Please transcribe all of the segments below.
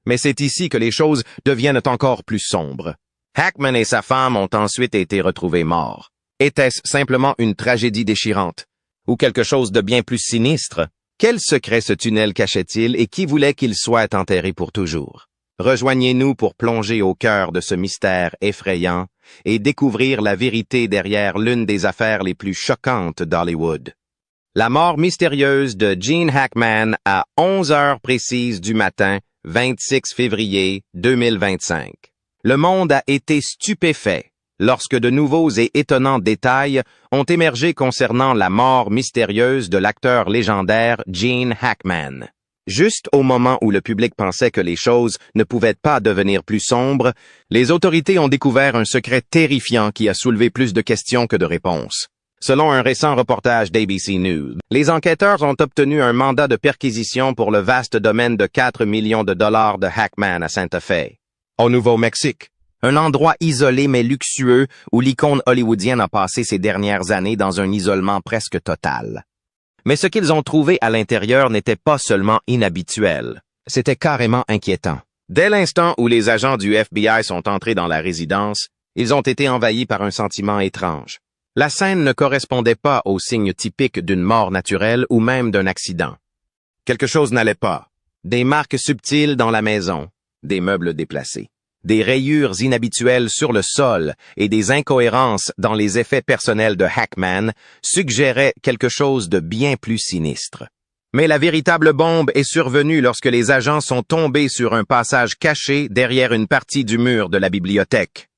Mais c'est ici que les choses deviennent encore plus sombres. Hackman et sa femme ont ensuite été retrouvés morts. Était-ce simplement une tragédie déchirante? Ou quelque chose de bien plus sinistre? Quel secret ce tunnel cachait-il et qui voulait qu'il soit enterré pour toujours? Rejoignez-nous pour plonger au cœur de ce mystère effrayant et découvrir la vérité derrière l'une des affaires les plus choquantes d'Hollywood. La mort mystérieuse de Gene Hackman à 11 heures précises du matin, 26 février 2025. Le monde a été stupéfait lorsque de nouveaux et étonnants détails ont émergé concernant la mort mystérieuse de l'acteur légendaire Gene Hackman. Juste au moment où le public pensait que les choses ne pouvaient pas devenir plus sombres, les autorités ont découvert un secret terrifiant qui a soulevé plus de questions que de réponses. Selon un récent reportage d'ABC News, les enquêteurs ont obtenu un mandat de perquisition pour le vaste domaine de 4 millions de dollars de Hackman à Santa Fe, au Nouveau-Mexique. Un endroit isolé mais luxueux où l'icône hollywoodienne a passé ses dernières années dans un isolement presque total. Mais ce qu'ils ont trouvé à l'intérieur n'était pas seulement inhabituel, c'était carrément inquiétant. Dès l'instant où les agents du FBI sont entrés dans la résidence, ils ont été envahis par un sentiment étrange. La scène ne correspondait pas aux signes typiques d'une mort naturelle ou même d'un accident. Quelque chose n'allait pas. Des marques subtiles dans la maison, des meubles déplacés, des rayures inhabituelles sur le sol et des incohérences dans les effets personnels de Hackman suggéraient quelque chose de bien plus sinistre. Mais la véritable bombe est survenue lorsque les agents sont tombés sur un passage caché derrière une partie du mur de la bibliothèque,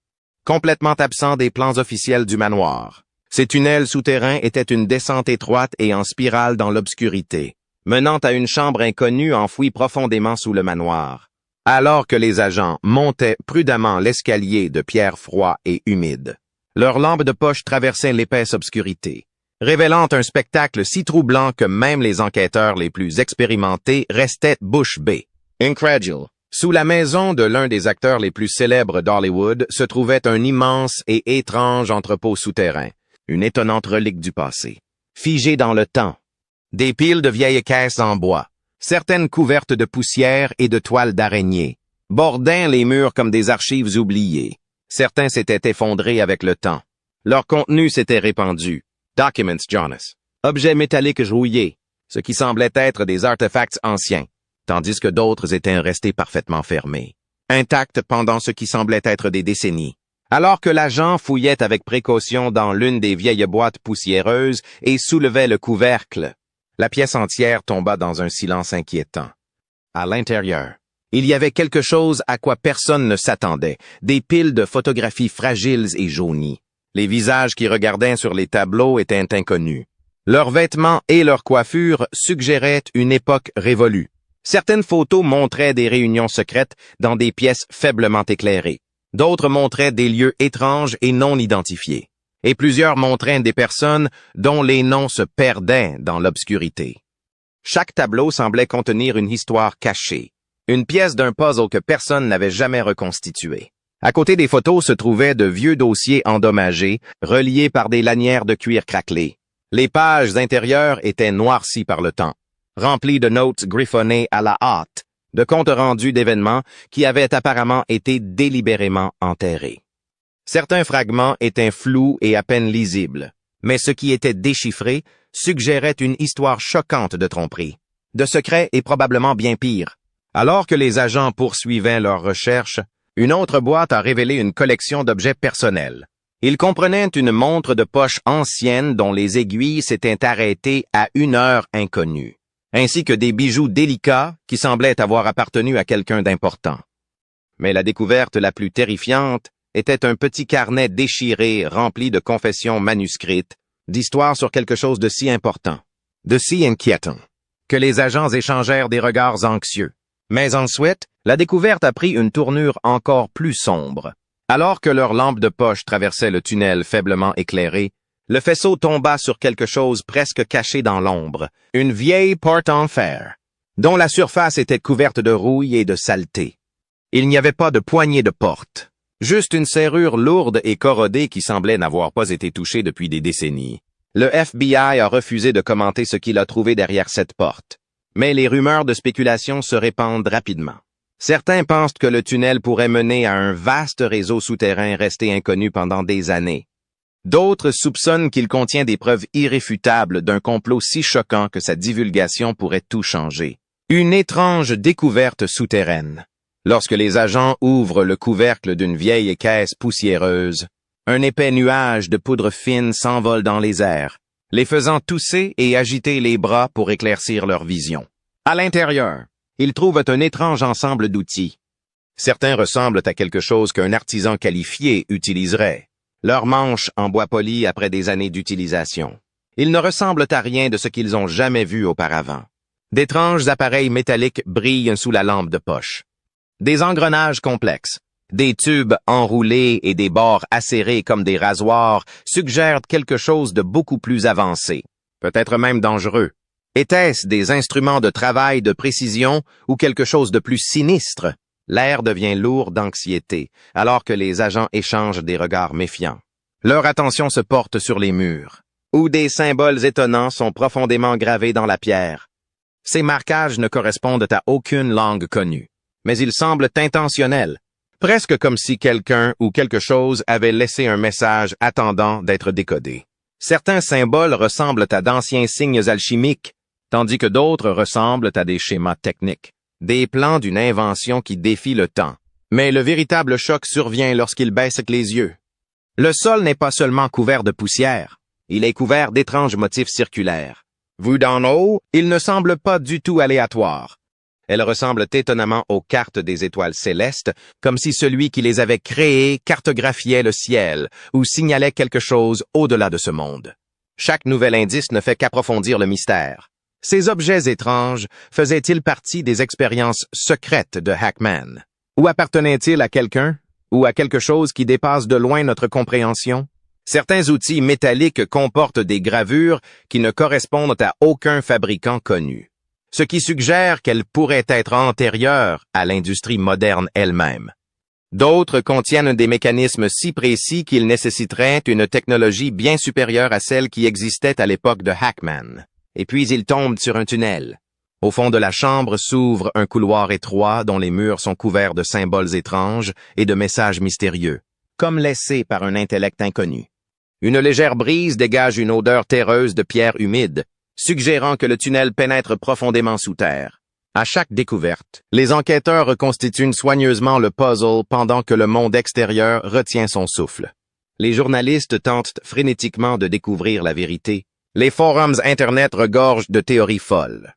complètement absent des plans officiels du manoir. Ces tunnels souterrains étaient une descente étroite et en spirale dans l'obscurité, menant à une chambre inconnue enfouie profondément sous le manoir. Alors que les agents montaient prudemment l'escalier de pierre froid et humide, leurs lampes de poche traversaient l'épaisse obscurité, révélant un spectacle si troublant que même les enquêteurs les plus expérimentés restaient bouche bée. Incredule. Sous la maison de l'un des acteurs les plus célèbres d'Hollywood se trouvait un immense et étrange entrepôt souterrain, une étonnante relique du passé, figée dans le temps. Des piles de vieilles caisses en bois, certaines couvertes de poussière et de toiles d'araignée, bordaient les murs comme des archives oubliées. Certains s'étaient effondrés avec le temps. Leur contenu s'était répandu. Documents Jonas. Objets métalliques rouillés, ce qui semblait être des artefacts anciens, tandis que d'autres étaient restés parfaitement fermés, intacts pendant ce qui semblait être des décennies. Alors que l'agent fouillait avec précaution dans l'une des vieilles boîtes poussiéreuses et soulevait le couvercle, la pièce entière tomba dans un silence inquiétant. À l'intérieur, il y avait quelque chose à quoi personne ne s'attendait, des piles de photographies fragiles et jaunies. Les visages qui regardaient sur les tableaux étaient inconnus. Leurs vêtements et leurs coiffures suggéraient une époque révolue. Certaines photos montraient des réunions secrètes dans des pièces faiblement éclairées. D'autres montraient des lieux étranges et non identifiés. Et plusieurs montraient des personnes dont les noms se perdaient dans l'obscurité. Chaque tableau semblait contenir une histoire cachée, une pièce d'un puzzle que personne n'avait jamais reconstitué. À côté des photos se trouvaient de vieux dossiers endommagés, reliés par des lanières de cuir craquelées. Les pages intérieures étaient noircies par le temps, remplies de notes griffonnées à la hâte, de comptes rendus d'événements qui avaient apparemment été délibérément enterrés. Certains fragments étaient flous et à peine lisibles, mais ce qui était déchiffré suggérait une histoire choquante de tromperie, de secrets et probablement bien pire. Alors que les agents poursuivaient leurs recherches, une autre boîte a révélé une collection d'objets personnels. Il comprenait une montre de poche ancienne dont les aiguilles s'étaient arrêtées à une heure inconnue, ainsi que des bijoux délicats qui semblaient avoir appartenu à quelqu'un d'important. Mais la découverte la plus terrifiante était un petit carnet déchiré rempli de confessions manuscrites, d'histoires sur quelque chose de si important, de si inquiétant, que les agents échangèrent des regards anxieux. Mais ensuite, la découverte a pris une tournure encore plus sombre. Alors que leur lampe de poche traversait le tunnel faiblement éclairé, le faisceau tomba sur quelque chose presque caché dans l'ombre, une vieille porte en fer, dont la surface était couverte de rouille et de saleté. Il n'y avait pas de poignée de porte, juste une serrure lourde et corrodée qui semblait n'avoir pas été touchée depuis des décennies. Le FBI a refusé de commenter ce qu'il a trouvé derrière cette porte, mais les rumeurs de spéculation se répandent rapidement. Certains pensent que le tunnel pourrait mener à un vaste réseau souterrain resté inconnu pendant des années. D'autres soupçonnent qu'il contient des preuves irréfutables d'un complot si choquant que sa divulgation pourrait tout changer. Une étrange découverte souterraine. Lorsque les agents ouvrent le couvercle d'une vieille caisse poussiéreuse, un épais nuage de poudre fine s'envole dans les airs, les faisant tousser et agiter les bras pour éclaircir leur vision. À l'intérieur, ils trouvent un étrange ensemble d'outils. Certains ressemblent à quelque chose qu'un artisan qualifié utiliserait. Leurs manches en bois poli après des années d'utilisation. Ils ne ressemblent à rien de ce qu'ils ont jamais vu auparavant. D'étranges appareils métalliques brillent sous la lampe de poche. Des engrenages complexes, des tubes enroulés et des bords acérés comme des rasoirs suggèrent quelque chose de beaucoup plus avancé, peut-être même dangereux. Était-ce des instruments de travail de précision ou quelque chose de plus sinistre? L'air devient lourd d'anxiété, alors que les agents échangent des regards méfiants. Leur attention se porte sur les murs, où des symboles étonnants sont profondément gravés dans la pierre. Ces marquages ne correspondent à aucune langue connue, mais ils semblent intentionnels, presque comme si quelqu'un ou quelque chose avait laissé un message attendant d'être décodé. Certains symboles ressemblent à d'anciens signes alchimiques, tandis que d'autres ressemblent à des schémas techniques. Des plans d'une invention qui défie le temps. Mais le véritable choc survient lorsqu'ils baissent les yeux. Le sol n'est pas seulement couvert de poussière, il est couvert d'étranges motifs circulaires. Vu d'en haut, ils ne semblent pas du tout aléatoires. Elles ressemblent étonnamment aux cartes des étoiles célestes, comme si celui qui les avait créées cartographiait le ciel ou signalait quelque chose au-delà de ce monde. Chaque nouvel indice ne fait qu'approfondir le mystère. Ces objets étranges faisaient-ils partie des expériences secrètes de Hackman? Ou appartenaient-ils à quelqu'un? Ou à quelque chose qui dépasse de loin notre compréhension? Certains outils métalliques comportent des gravures qui ne correspondent à aucun fabricant connu, ce qui suggère qu'elles pourraient être antérieures à l'industrie moderne elle-même. D'autres contiennent des mécanismes si précis qu'ils nécessiteraient une technologie bien supérieure à celle qui existait à l'époque de Hackman. Et puis ils tombent sur un tunnel. Au fond de la chambre s'ouvre un couloir étroit dont les murs sont couverts de symboles étranges et de messages mystérieux, comme laissés par un intellect inconnu. Une légère brise dégage une odeur terreuse de pierre humide, suggérant que le tunnel pénètre profondément sous terre. À chaque découverte, les enquêteurs reconstituent soigneusement le puzzle pendant que le monde extérieur retient son souffle. Les journalistes tentent frénétiquement de découvrir la vérité. Les forums Internet regorgent de théories folles.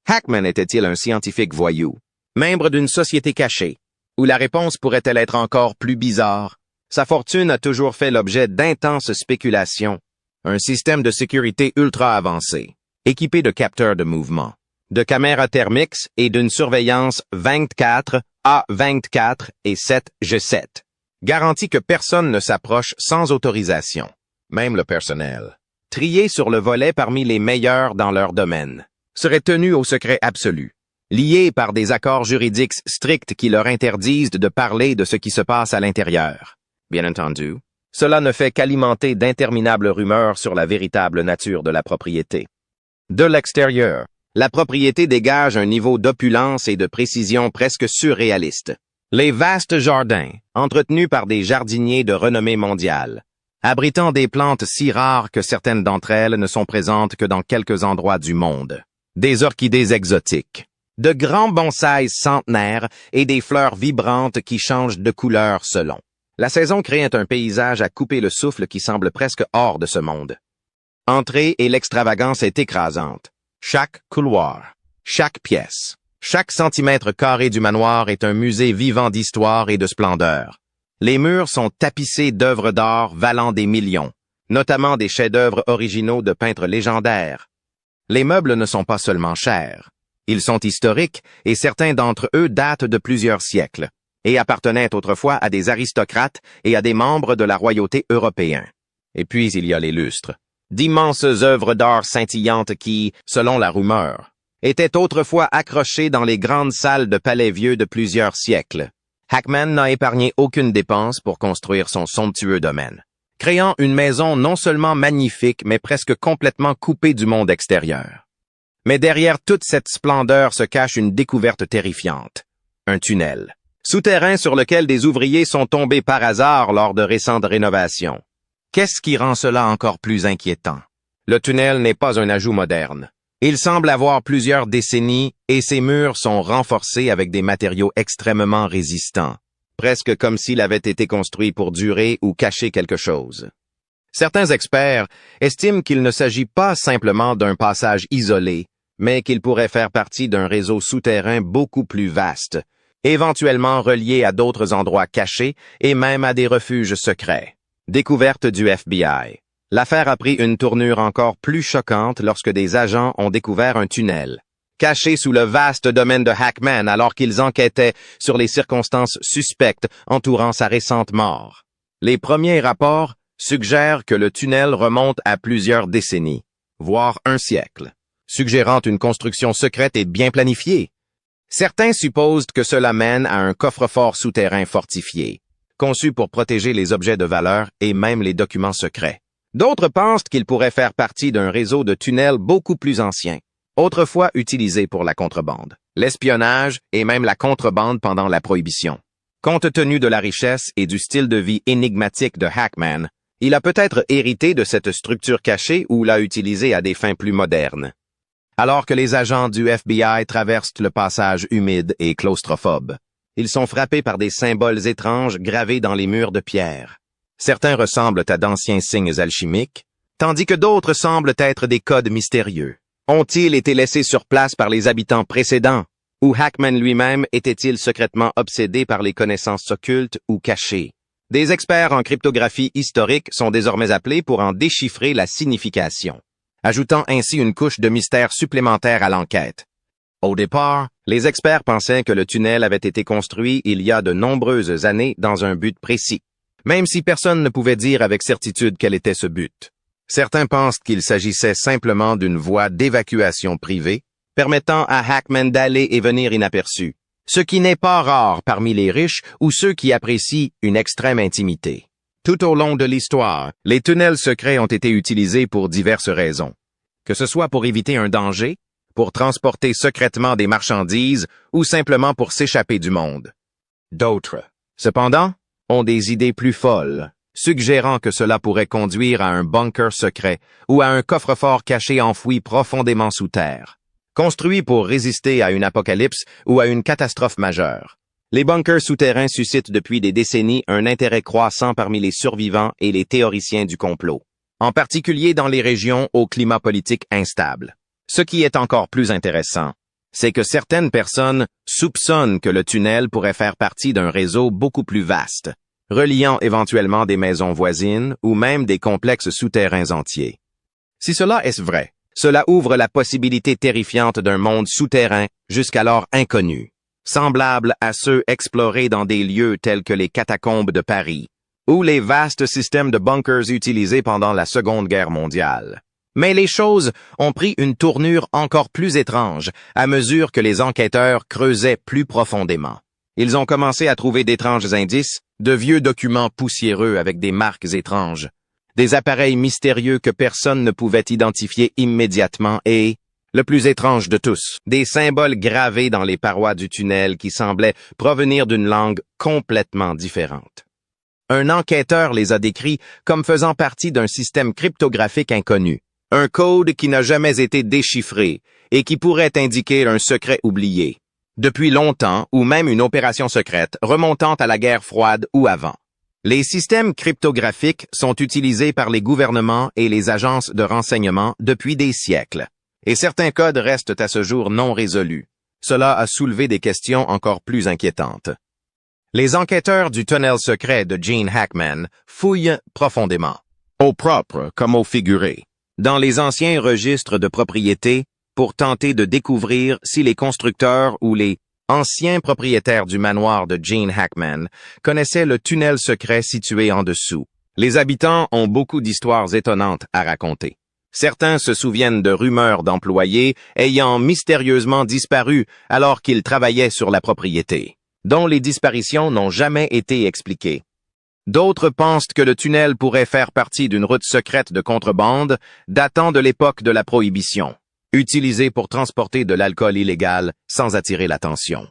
Hackman était-il un scientifique voyou, membre d'une société cachée, ou la réponse pourrait-elle être encore plus bizarre? Sa fortune a toujours fait l'objet d'intenses spéculations. Un système de sécurité ultra avancé, équipé de capteurs de mouvement, de caméras thermiques et d'une surveillance 24/24 et 7/7, garantit que personne ne s'approche sans autorisation, même le personnel. Triés sur le volet parmi les meilleurs dans leur domaine, seraient tenus au secret absolu, liés par des accords juridiques stricts qui leur interdisent de parler de ce qui se passe à l'intérieur. Bien entendu, cela ne fait qu'alimenter d'interminables rumeurs sur la véritable nature de la propriété. De l'extérieur, la propriété dégage un niveau d'opulence et de précision presque surréaliste. Les vastes jardins, entretenus par des jardiniers de renommée mondiale, abritant des plantes si rares que certaines d'entre elles ne sont présentes que dans quelques endroits du monde. Des orchidées exotiques, de grands bonsaïs centenaires et des fleurs vibrantes qui changent de couleur selon. La saison crée un paysage à couper le souffle qui semble presque hors de ce monde. Entrée et l'extravagance est écrasante. Chaque couloir, chaque pièce, chaque centimètre carré du manoir est un musée vivant d'histoire et de splendeur. Les murs sont tapissés d'œuvres d'art valant des millions, notamment des chefs-d'œuvre originaux de peintres légendaires. Les meubles ne sont pas seulement chers. Ils sont historiques et certains d'entre eux datent de plusieurs siècles et appartenaient autrefois à des aristocrates et à des membres de la royauté européenne. Et puis il y a les lustres, d'immenses œuvres d'art scintillantes qui, selon la rumeur, étaient autrefois accrochées dans les grandes salles de palais vieux de plusieurs siècles. Hackman n'a épargné aucune dépense pour construire son somptueux domaine, créant une maison non seulement magnifique, mais presque complètement coupée du monde extérieur. Mais derrière toute cette splendeur se cache une découverte terrifiante. un tunnel souterrain sur lequel des ouvriers sont tombés par hasard lors de récentes rénovations. Qu'est-ce qui rend cela encore plus inquiétant? Le tunnel n'est pas un ajout moderne. Il semble avoir plusieurs décennies et ses murs sont renforcés avec des matériaux extrêmement résistants, presque comme s'il avait été construit pour durer ou cacher quelque chose. Certains experts estiment qu'il ne s'agit pas simplement d'un passage isolé, mais qu'il pourrait faire partie d'un réseau souterrain beaucoup plus vaste, éventuellement relié à d'autres endroits cachés et même à des refuges secrets. Découverte du FBI. L'affaire a pris une tournure encore plus choquante lorsque des agents ont découvert un tunnel, caché sous le vaste domaine de Hackman alors qu'ils enquêtaient sur les circonstances suspectes entourant sa récente mort. Les premiers rapports suggèrent que le tunnel remonte à plusieurs décennies, voire un siècle, suggérant une construction secrète et bien planifiée. Certains supposent que cela mène à un coffre-fort souterrain fortifié, conçu pour protéger les objets de valeur et même les documents secrets. D'autres pensent qu'il pourrait faire partie d'un réseau de tunnels beaucoup plus ancien, autrefois utilisé pour la contrebande, l'espionnage et même la contrebande pendant la Prohibition. Compte tenu de la richesse et du style de vie énigmatique de Hackman, il a peut-être hérité de cette structure cachée ou l'a utilisée à des fins plus modernes. Alors que les agents du FBI traversent le passage humide et claustrophobe, ils sont frappés par des symboles étranges gravés dans les murs de pierre. Certains ressemblent à d'anciens signes alchimiques, tandis que d'autres semblent être des codes mystérieux. Ont-ils été laissés sur place par les habitants précédents, ou Hackman lui-même était-il secrètement obsédé par les connaissances occultes ou cachées? Des experts en cryptographie historique sont désormais appelés pour en déchiffrer la signification, ajoutant ainsi une couche de mystère supplémentaire à l'enquête. Au départ, les experts pensaient que le tunnel avait été construit il y a de nombreuses années dans un but précis, même si personne ne pouvait dire avec certitude quel était ce but. Certains pensent qu'il s'agissait simplement d'une voie d'évacuation privée, permettant à Hackman d'aller et venir inaperçu, ce qui n'est pas rare parmi les riches ou ceux qui apprécient une extrême intimité. Tout au long de l'histoire, les tunnels secrets ont été utilisés pour diverses raisons, que ce soit pour éviter un danger, pour transporter secrètement des marchandises ou simplement pour s'échapper du monde. D'autres, cependant, ont des idées plus folles, suggérant que cela pourrait conduire à un bunker secret ou à un coffre-fort caché enfoui profondément sous terre, construit pour résister à une apocalypse ou à une catastrophe majeure. Les bunkers souterrains suscitent depuis des décennies un intérêt croissant parmi les survivants et les théoriciens du complot, en particulier dans les régions au climat politique instable. Ce qui est encore plus intéressant, c'est que certaines personnes soupçonnent que le tunnel pourrait faire partie d'un réseau beaucoup plus vaste, reliant éventuellement des maisons voisines ou même des complexes souterrains entiers. Si cela est vrai, cela ouvre la possibilité terrifiante d'un monde souterrain jusqu'alors inconnu, semblable à ceux explorés dans des lieux tels que les catacombes de Paris, ou les vastes systèmes de bunkers utilisés pendant la Seconde Guerre mondiale. Mais les choses ont pris une tournure encore plus étrange à mesure que les enquêteurs creusaient plus profondément. Ils ont commencé à trouver d'étranges indices, de vieux documents poussiéreux avec des marques étranges, des appareils mystérieux que personne ne pouvait identifier immédiatement et, le plus étrange de tous, des symboles gravés dans les parois du tunnel qui semblaient provenir d'une langue complètement différente. Un enquêteur les a décrits comme faisant partie d'un système cryptographique inconnu, un code qui n'a jamais été déchiffré et qui pourrait indiquer un secret oublié, depuis longtemps ou même une opération secrète remontant à la guerre froide ou avant. Les systèmes cryptographiques sont utilisés par les gouvernements et les agences de renseignement depuis des siècles, et certains codes restent à ce jour non résolus. Cela a soulevé des questions encore plus inquiétantes. Les enquêteurs du tunnel secret de Gene Hackman fouillent profondément, au propre comme au figuré, dans les anciens registres de propriété pour tenter de découvrir si les constructeurs ou les anciens propriétaires du manoir de Gene Hackman connaissaient le tunnel secret situé en dessous. Les habitants ont beaucoup d'histoires étonnantes à raconter. Certains se souviennent de rumeurs d'employés ayant mystérieusement disparu alors qu'ils travaillaient sur la propriété, dont les disparitions n'ont jamais été expliquées. D'autres pensent que le tunnel pourrait faire partie d'une route secrète de contrebande datant de l'époque de la Prohibition, utilisée pour transporter de l'alcool illégal sans attirer l'attention.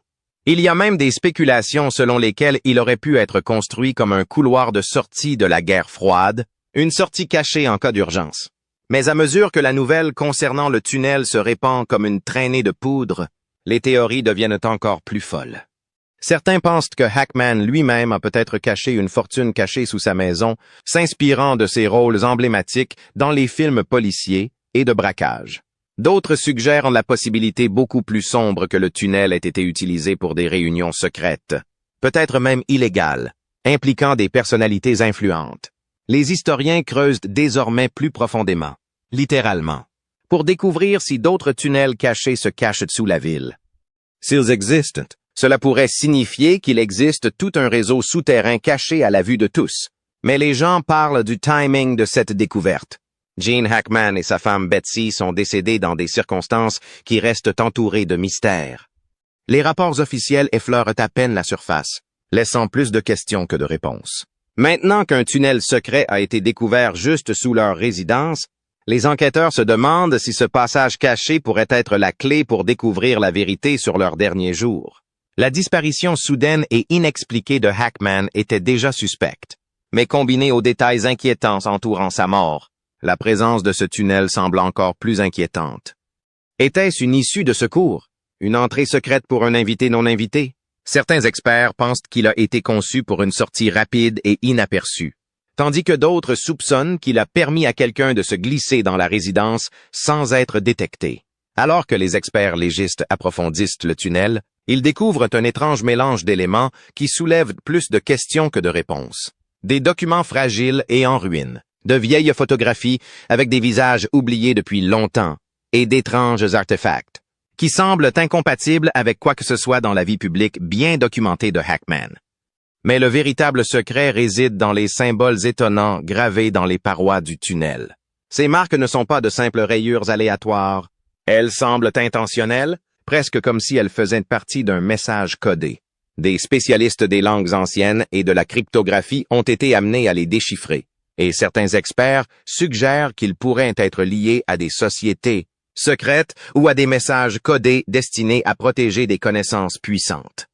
Il y a même des spéculations selon lesquelles il aurait pu être construit comme un couloir de sortie de la guerre froide, une sortie cachée en cas d'urgence. Mais à mesure que la nouvelle concernant le tunnel se répand comme une traînée de poudre, les théories deviennent encore plus folles. Certains pensent que Hackman lui-même a peut-être caché une fortune cachée sous sa maison, s'inspirant de ses rôles emblématiques dans les films policiers et de braquage. D'autres suggèrent la possibilité beaucoup plus sombre que le tunnel ait été utilisé pour des réunions secrètes, peut-être même illégales, impliquant des personnalités influentes. Les historiens creusent désormais plus profondément, littéralement, pour découvrir si d'autres tunnels cachés se cachent sous la ville. S'ils existent, cela pourrait signifier qu'il existe tout un réseau souterrain caché à la vue de tous. Mais les gens parlent du timing de cette découverte. Gene Hackman et sa femme Betsy sont décédés dans des circonstances qui restent entourées de mystères. Les rapports officiels effleurent à peine la surface, laissant plus de questions que de réponses. Maintenant qu'un tunnel secret a été découvert juste sous leur résidence, les enquêteurs se demandent si ce passage caché pourrait être la clé pour découvrir la vérité sur leurs derniers jours. La disparition soudaine et inexpliquée de Hackman était déjà suspecte, mais combinée aux détails inquiétants entourant sa mort, la présence de ce tunnel semble encore plus inquiétante. Était-ce une issue de secours? Une entrée secrète pour un invité non invité? Certains experts pensent qu'il a été conçu pour une sortie rapide et inaperçue, tandis que d'autres soupçonnent qu'il a permis à quelqu'un de se glisser dans la résidence sans être détecté. Alors que les experts légistes approfondissent le tunnel, ils découvrent un étrange mélange d'éléments qui soulèvent plus de questions que de réponses. Des documents fragiles et en ruine, de vieilles photographies avec des visages oubliés depuis longtemps, et d'étranges artefacts, qui semblent incompatibles avec quoi que ce soit dans la vie publique bien documentée de Hackman. Mais le véritable secret réside dans les symboles étonnants gravés dans les parois du tunnel. Ces marques ne sont pas de simples rayures aléatoires. Elles semblent intentionnelles, presque comme si elles faisaient partie d'un message codé. Des spécialistes des langues anciennes et de la cryptographie ont été amenés à les déchiffrer, et certains experts suggèrent qu'ils pourraient être liés à des sociétés secrètes ou à des messages codés destinés à protéger des connaissances puissantes.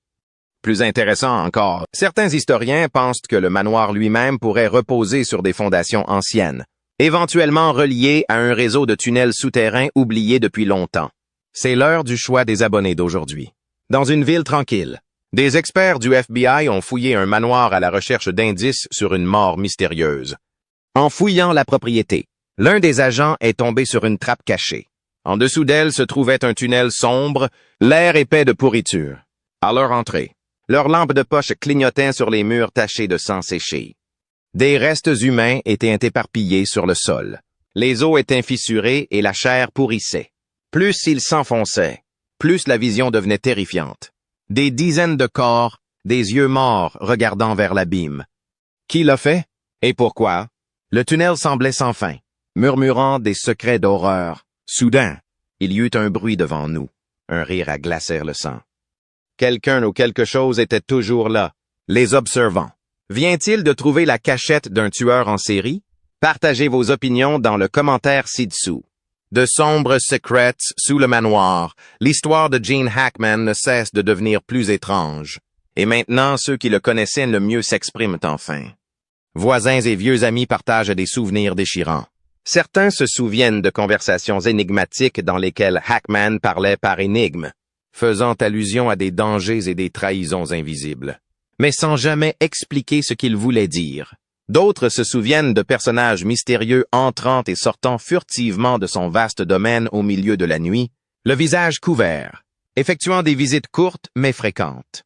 Plus intéressant encore, certains historiens pensent que le manoir lui-même pourrait reposer sur des fondations anciennes, éventuellement reliées à un réseau de tunnels souterrains oubliés depuis longtemps. C'est l'heure du choix des abonnés d'aujourd'hui. Dans une ville tranquille, des experts du FBI ont fouillé un manoir à la recherche d'indices sur une mort mystérieuse. En fouillant la propriété, l'un des agents est tombé sur une trappe cachée. En dessous d'elle se trouvait un tunnel sombre, l'air épais de pourriture. À leur entrée, leurs lampes de poche clignotaient sur les murs tachés de sang séché. Des restes humains étaient éparpillés sur le sol. Les os étaient fissurés et la chair pourrissait. Plus ils s'enfonçaient, plus la vision devenait terrifiante. Des dizaines de corps, des yeux morts regardant vers l'abîme. Qui l'a fait? Et pourquoi? Le tunnel semblait sans fin, murmurant des secrets d'horreur. Soudain, il y eut un bruit devant nous, un rire à glacer le sang. Quelqu'un ou quelque chose était toujours là, les observant. Vient-il de trouver la cachette d'un tueur en série? Partagez vos opinions dans le commentaire ci-dessous. De sombres secrets sous le manoir, l'histoire de Gene Hackman ne cesse de devenir plus étrange. Et maintenant, ceux qui le connaissaient le mieux s'expriment enfin. Voisins et vieux amis partagent des souvenirs déchirants. Certains se souviennent de conversations énigmatiques dans lesquelles Hackman parlait par énigme, faisant allusion à des dangers et des trahisons invisibles, mais sans jamais expliquer ce qu'il voulait dire. D'autres se souviennent de personnages mystérieux entrant et sortant furtivement de son vaste domaine au milieu de la nuit, le visage couvert, effectuant des visites courtes mais fréquentes.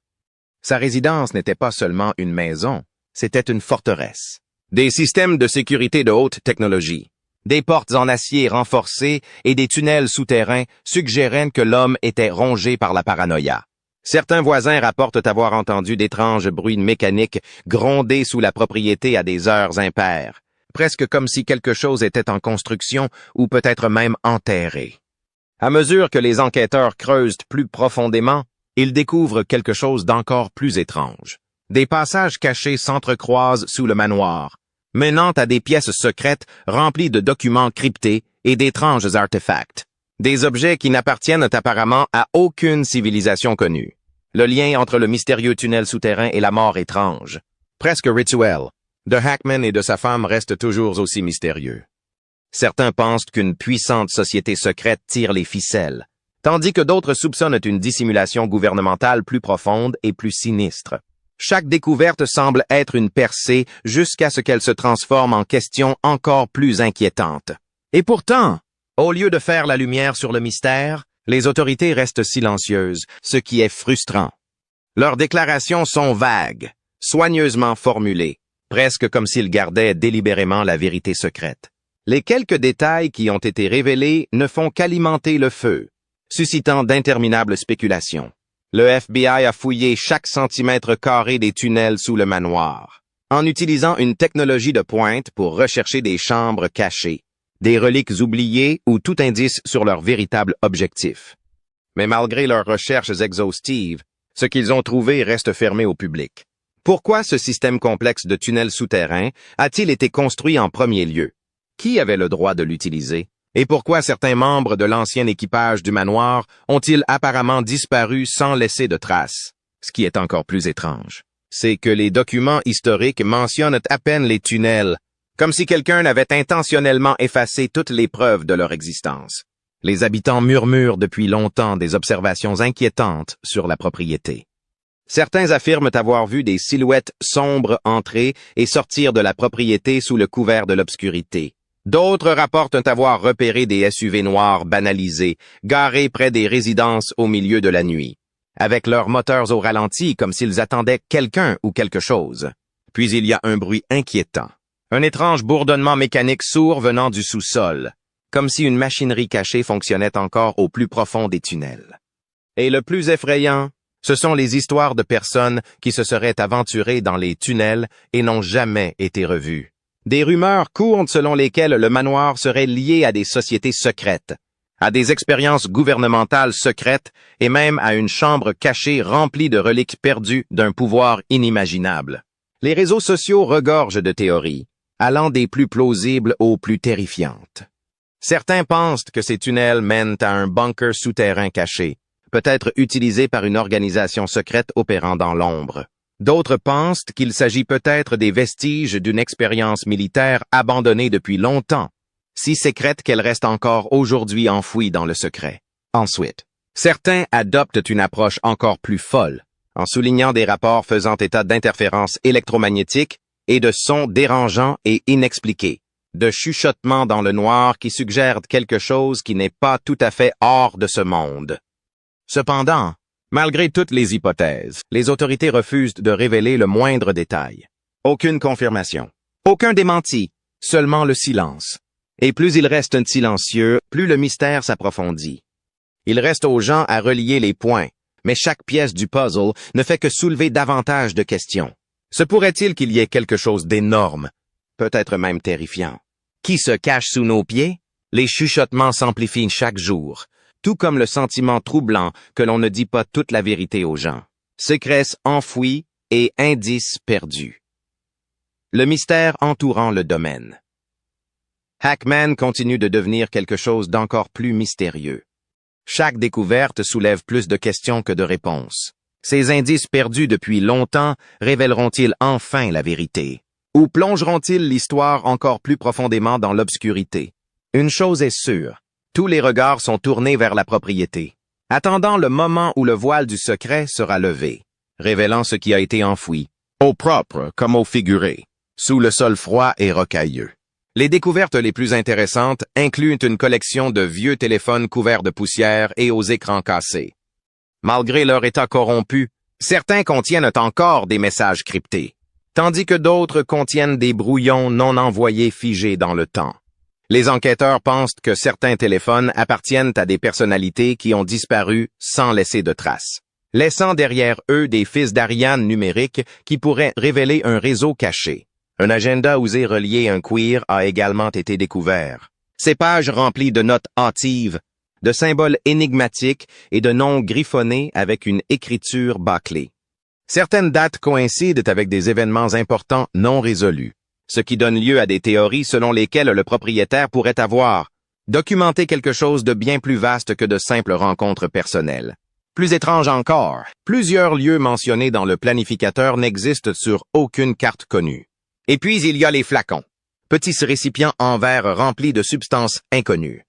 Sa résidence n'était pas seulement une maison, c'était une forteresse. Des systèmes de sécurité de haute technologie, des portes en acier renforcées et des tunnels souterrains suggéraient que l'homme était rongé par la paranoïa. Certains voisins rapportent avoir entendu d'étranges bruits mécaniques gronder sous la propriété à des heures impaires, presque comme si quelque chose était en construction ou peut-être même enterré. À mesure que les enquêteurs creusent plus profondément, ils découvrent quelque chose d'encore plus étrange. Des passages cachés s'entrecroisent sous le manoir, menant à des pièces secrètes remplies de documents cryptés et d'étranges artefacts. Des objets qui n'appartiennent apparemment à aucune civilisation connue. Le lien entre le mystérieux tunnel souterrain et la mort étrange, presque rituel, de Hackman et de sa femme reste toujours aussi mystérieux. Certains pensent qu'une puissante société secrète tire les ficelles, tandis que d'autres soupçonnent une dissimulation gouvernementale plus profonde et plus sinistre. Chaque découverte semble être une percée jusqu'à ce qu'elle se transforme en question encore plus inquiétante. Et pourtant, au lieu de faire la lumière sur le mystère, les autorités restent silencieuses, ce qui est frustrant. Leurs déclarations sont vagues, soigneusement formulées, presque comme s'ils gardaient délibérément la vérité secrète. Les quelques détails qui ont été révélés ne font qu'alimenter le feu, suscitant d'interminables spéculations. Le FBI a fouillé chaque centimètre carré des tunnels sous le manoir, en utilisant une technologie de pointe pour rechercher des chambres cachées, des reliques oubliées ou tout indice sur leur véritable objectif. Mais malgré leurs recherches exhaustives, ce qu'ils ont trouvé reste fermé au public. Pourquoi ce système complexe de tunnels souterrains a-t-il été construit en premier lieu? Qui avait le droit de l'utiliser? Et pourquoi certains membres de l'ancien équipage du manoir ont-ils apparemment disparu sans laisser de traces? Ce qui est encore plus étrange, c'est que les documents historiques mentionnent à peine les tunnels, comme si quelqu'un avait intentionnellement effacé toutes les preuves de leur existence. Les habitants murmurent depuis longtemps des observations inquiétantes sur la propriété. Certains affirment avoir vu des silhouettes sombres entrer et sortir de la propriété sous le couvert de l'obscurité. D'autres rapportent avoir repéré des SUV noirs banalisés, garés près des résidences au milieu de la nuit, avec leurs moteurs au ralenti comme s'ils attendaient quelqu'un ou quelque chose. Puis il y a un bruit inquiétant. Un étrange bourdonnement mécanique sourd venant du sous-sol, comme si une machinerie cachée fonctionnait encore au plus profond des tunnels. Et le plus effrayant, ce sont les histoires de personnes qui se seraient aventurées dans les tunnels et n'ont jamais été revues. Des rumeurs courent selon lesquelles le manoir serait lié à des sociétés secrètes, à des expériences gouvernementales secrètes et même à une chambre cachée remplie de reliques perdues d'un pouvoir inimaginable. Les réseaux sociaux regorgent de théories, allant des plus plausibles aux plus terrifiantes. Certains pensent que ces tunnels mènent à un bunker souterrain caché, peut-être utilisé par une organisation secrète opérant dans l'ombre. D'autres pensent qu'il s'agit peut-être des vestiges d'une expérience militaire abandonnée depuis longtemps, si secrète qu'elle reste encore aujourd'hui enfouie dans le secret. Ensuite, certains adoptent une approche encore plus folle, en soulignant des rapports faisant état d'interférences électromagnétiques et de sons dérangeants et inexpliqués, de chuchotements dans le noir qui suggèrent quelque chose qui n'est pas tout à fait hors de ce monde. Cependant, malgré toutes les hypothèses, les autorités refusent de révéler le moindre détail. Aucune confirmation, aucun démenti, seulement le silence. Et plus ils restent silencieux, plus le mystère s'approfondit. Il reste aux gens à relier les points, mais chaque pièce du puzzle ne fait que soulever davantage de questions. Se pourrait-il qu'il y ait quelque chose d'énorme, peut-être même terrifiant, qui se cache sous nos pieds? Les chuchotements s'amplifient chaque jour, tout comme le sentiment troublant que l'on ne dit pas toute la vérité aux gens. Secrets enfouis et indices perdus. Le mystère entourant le domaine. Hackman continue de devenir quelque chose d'encore plus mystérieux. Chaque découverte soulève plus de questions que de réponses. Ces indices perdus depuis longtemps révéleront-ils enfin la vérité? Ou plongeront-ils l'histoire encore plus profondément dans l'obscurité? Une chose est sûre. Tous les regards sont tournés vers la propriété, attendant le moment où le voile du secret sera levé, révélant ce qui a été enfoui, au propre comme au figuré, sous le sol froid et rocailleux. Les découvertes les plus intéressantes incluent une collection de vieux téléphones couverts de poussière et aux écrans cassés. Malgré leur état corrompu, certains contiennent encore des messages cryptés, tandis que d'autres contiennent des brouillons non envoyés figés dans le temps. Les enquêteurs pensent que certains téléphones appartiennent à des personnalités qui ont disparu sans laisser de traces, laissant derrière eux des fils d'Ariane numériques qui pourraient révéler un réseau caché. Un agenda osé relier un queer a également été découvert. Ces pages remplies de notes hâtives, de symboles énigmatiques et de noms griffonnés avec une écriture bâclée. Certaines dates coïncident avec des événements importants non résolus, ce qui donne lieu à des théories selon lesquelles le propriétaire pourrait avoir documenté quelque chose de bien plus vaste que de simples rencontres personnelles. Plus étrange encore, plusieurs lieux mentionnés dans le planificateur n'existent sur aucune carte connue. Et puis il y a les flacons, petits récipients en verre remplis de substances inconnues.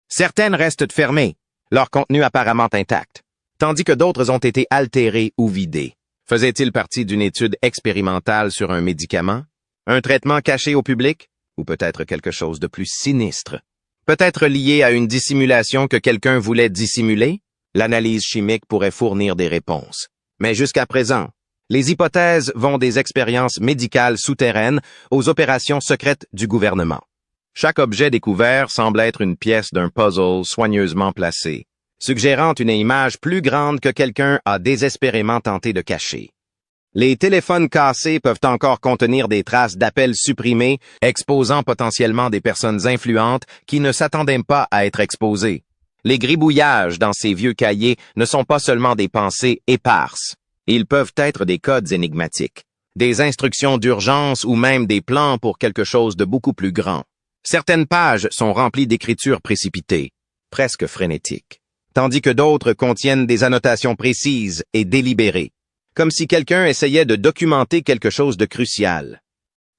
Certaines restent fermées, leur contenu apparemment intact, tandis que d'autres ont été altérées ou vidées. Faisait-il partie d'une étude expérimentale sur un médicament? Un traitement caché au public? Ou peut-être quelque chose de plus sinistre? Peut-être lié à une dissimulation que quelqu'un voulait dissimuler? L'analyse chimique pourrait fournir des réponses. Mais jusqu'à présent, les hypothèses vont des expériences médicales souterraines aux opérations secrètes du gouvernement. Chaque objet découvert semble être une pièce d'un puzzle soigneusement placé, suggérant une image plus grande que quelqu'un a désespérément tenté de cacher. Les téléphones cassés peuvent encore contenir des traces d'appels supprimés, exposant potentiellement des personnes influentes qui ne s'attendaient pas à être exposées. Les gribouillages dans ces vieux cahiers ne sont pas seulement des pensées éparses. Ils peuvent être des codes énigmatiques, des instructions d'urgence ou même des plans pour quelque chose de beaucoup plus grand. Certaines pages sont remplies d'écritures précipitées, presque frénétiques, tandis que d'autres contiennent des annotations précises et délibérées, comme si quelqu'un essayait de documenter quelque chose de crucial.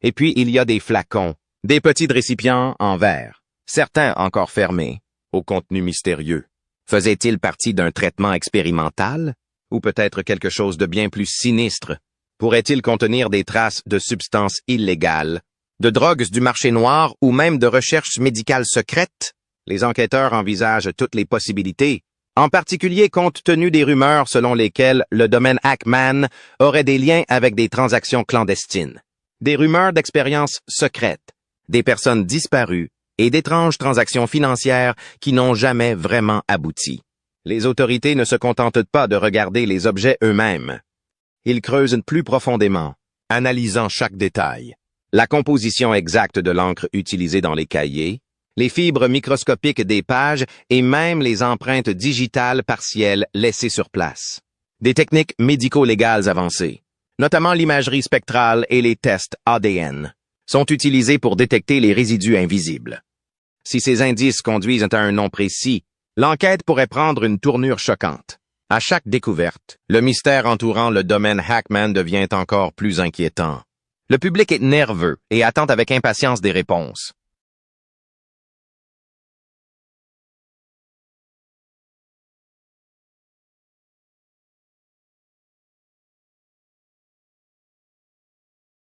Et puis il y a des flacons, des petits récipients en verre, certains encore fermés, au contenu mystérieux. Faisait-il partie d'un traitement expérimental? Ou peut-être quelque chose de bien plus sinistre? Pourrait-il contenir des traces de substances illégales, de drogues du marché noir ou même de recherches médicales secrètes? Les enquêteurs envisagent toutes les possibilités, en particulier compte tenu des rumeurs selon lesquelles le domaine Hackman aurait des liens avec des transactions clandestines, des rumeurs d'expériences secrètes, des personnes disparues et d'étranges transactions financières qui n'ont jamais vraiment abouti. Les autorités ne se contentent pas de regarder les objets eux-mêmes. Ils creusent plus profondément, analysant chaque détail. La composition exacte de l'encre utilisée dans les cahiers, les fibres microscopiques des pages et même les empreintes digitales partielles laissées sur place. Des techniques médico-légales avancées, notamment l'imagerie spectrale et les tests ADN, sont utilisés pour détecter les résidus invisibles. Si ces indices conduisent à un nom précis, l'enquête pourrait prendre une tournure choquante. À chaque découverte, le mystère entourant le domaine Hackman devient encore plus inquiétant. Le public est nerveux et attend avec impatience des réponses.